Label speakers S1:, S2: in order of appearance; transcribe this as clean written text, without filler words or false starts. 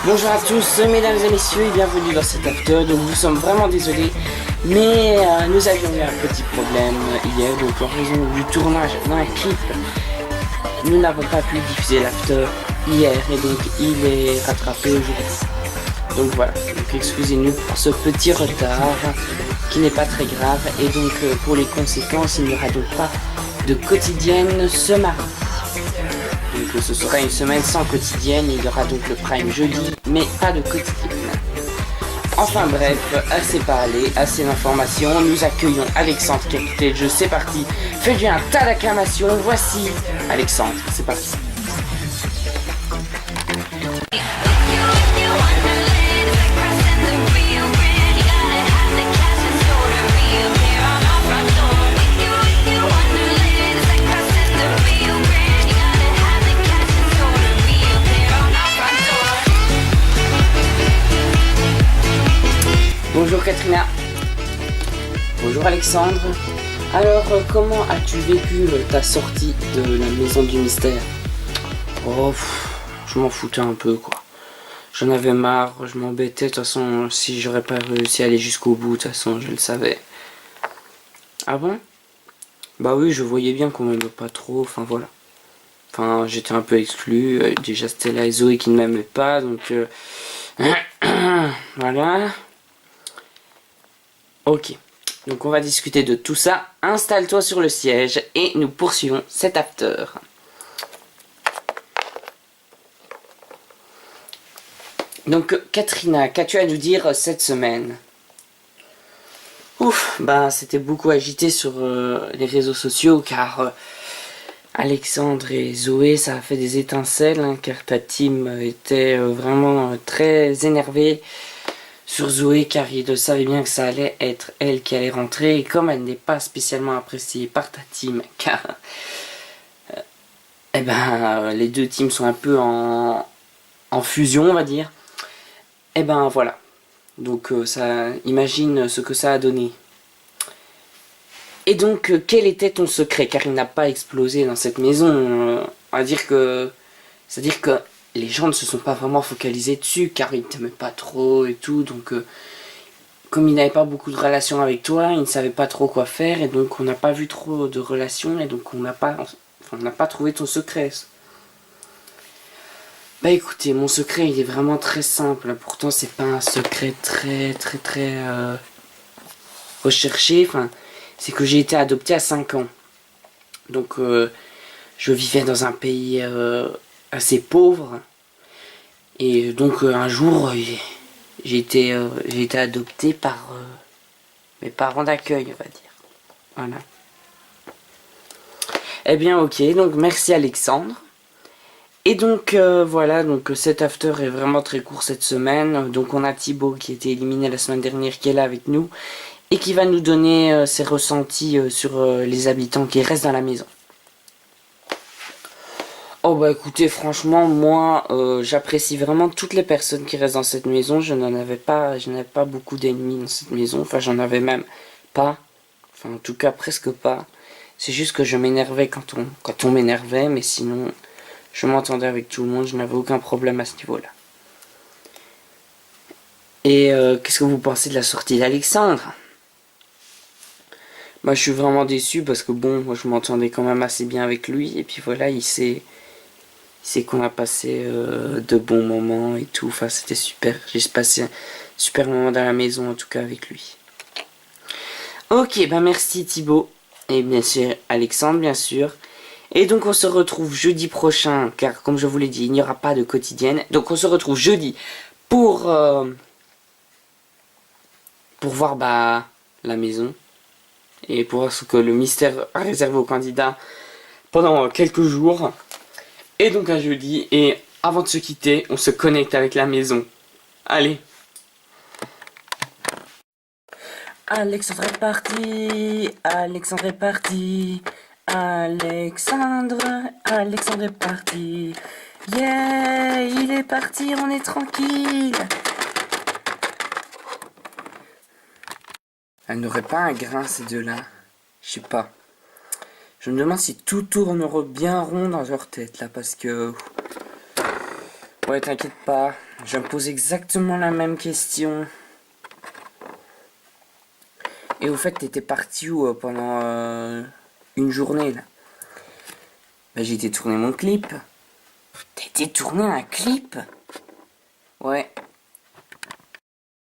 S1: Bonjour à tous, mesdames et messieurs, et bienvenue dans cet after. Donc nous sommes vraiment désolés, mais nous avions eu un petit problème hier, donc en raison du tournage d'un clip, nous n'avons pas pu diffuser l'after hier, et donc il est rattrapé aujourd'hui. Donc voilà, donc excusez-nous pour ce petit retard, qui n'est pas très grave, et donc pour les conséquences, il n'y aura donc pas de quotidienne ce mardi. Donc ce sera une semaine sans quotidienne, il y aura donc le prime jeudi, mais pas de quotidienne. Enfin bref, assez parlé, assez d'informations, nous accueillons Alexandre qui a quitté le jeu, c'est parti. Faites-lui un tas d'acclamations, voici Alexandre, c'est parti. Bonjour Katrina. Bonjour Alexandre. Alors, comment as-tu vécu ta sortie de la maison du mystère? Oh, je m'en foutais un peu quoi. J'en avais marre, je m'embêtais. De toute façon, si j'aurais pas réussi à aller jusqu'au bout, de toute façon, je le savais. Ah bon? Bah oui, je voyais bien qu'on m'aimait pas trop, enfin voilà. Enfin, j'étais un peu exclu. Déjà, c'était là Zoé qui ne m'aimait pas, donc... voilà. Ok, donc on va discuter de tout ça. Installe-toi sur le siège et nous poursuivons cet after. Donc Katrina, qu'as-tu à nous dire cette semaine? Ouf, bah c'était beaucoup agité sur les réseaux sociaux car Alexandre et Zoé, ça a fait des étincelles hein, car ta team était vraiment très énervée sur Zoé car il savait bien que ça allait être elle qui allait rentrer et comme elle n'est pas spécialement appréciée par ta team car eh ben les deux teams sont un peu en fusion on va dire, et ben voilà, donc ça imagine ce que ça a donné. Et donc quel était ton secret car il n'a pas explosé dans cette maison, on va dire que c'est-à-dire que les gens ne se sont pas vraiment focalisés dessus car ils t'aimaient pas trop et tout, donc comme il n'avait pas beaucoup de relations avec toi, il ne savait pas trop quoi faire et donc on n'a pas vu trop de relations et donc on n'a pas trouvé ton secret. Bah écoutez, mon secret il est vraiment très simple, pourtant c'est pas un secret très recherché, enfin c'est que j'ai été adopté à 5 ans. Donc je vivais dans un pays assez pauvre. Et donc un jour, j'ai été adopté par mes parents d'accueil, on va dire. Voilà. Eh bien ok, donc merci Alexandre. Et donc voilà, donc cet after est vraiment très court cette semaine. Donc on a Thibaut qui a été éliminé la semaine dernière, qui est là avec nous. Et qui va nous donner ses ressentis sur les habitants qui restent dans la maison. Oh bah écoutez, franchement, moi, j'apprécie vraiment toutes les personnes qui restent dans cette maison. Je n'avais pas beaucoup d'ennemis dans cette maison. Enfin, j'en avais même pas. Enfin, en tout cas, presque pas. C'est juste que je m'énervais quand on m'énervait, mais sinon, je m'entendais avec tout le monde. Je n'avais aucun problème à ce niveau-là. Et qu'est-ce que vous pensez de la sortie d'Alexandre? Moi, je suis vraiment déçu parce que bon, moi, je m'entendais quand même assez bien avec lui. Et puis voilà, il sait qu'on a passé de bons moments et tout. Enfin, c'était super. J'ai passé un super moment dans la maison, en tout cas, avec lui. Ok, bah merci Thibaut. Et bien sûr, Alexandre, bien sûr. Et donc, on se retrouve jeudi prochain, car comme je vous l'ai dit, il n'y aura pas de quotidienne. Donc, on se retrouve jeudi pour voir bah, la maison. Et pour voir ce que le mystère a réservé aux candidats pendant quelques jours. Et donc un jeudi, et avant de se quitter, on se connecte avec la maison. Allez. Alexandre est parti, Alexandre est parti, Alexandre est parti. Yeah, il est parti, on est tranquille. Elle n'aurait pas un grain ces deux-là? Je sais pas. Je me demande si tout tourne bien rond dans leur tête là parce que Ouais, t'inquiète pas, je me pose exactement la même question. Et au fait, t'étais parti où pendant une journée là? Bah, j'ai été tourner mon clip. T'as été tourner un clip? Ouais,